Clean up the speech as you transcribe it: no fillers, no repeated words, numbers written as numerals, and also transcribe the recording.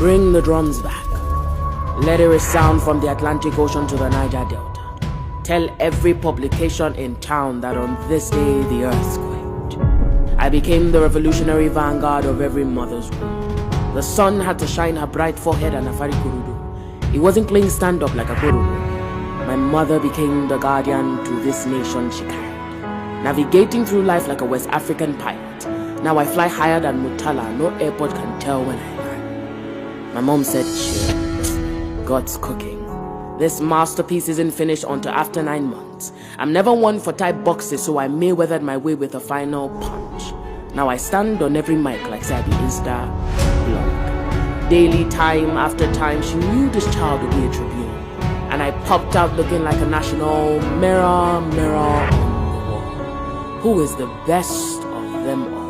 Bring the drums back. Let it resound from the Atlantic Ocean to the Niger Delta. Tell every publication in town that on this day the earth quaked. I became the revolutionary vanguard of every mother's womb. The sun had to shine her bright forehead and Afari Kurudu. It wasn't playing stand-up like a Kurudu. My mother became the guardian to this nation she carried. Navigating through life like a West African pilot. Now I fly higher than Mutala. No airport can tell when I land. My mom said, chill. God's cooking. This masterpiece isn't finished until after 9 months. I'm never one for tight boxes, so I Mayweathered my way with a final punch. Now I stand on every mic like Sadie Insta blog. Daily, time after time, she knew this child would be a tribune. And I popped out looking like a national mirror on the wall. Who is the best of them all?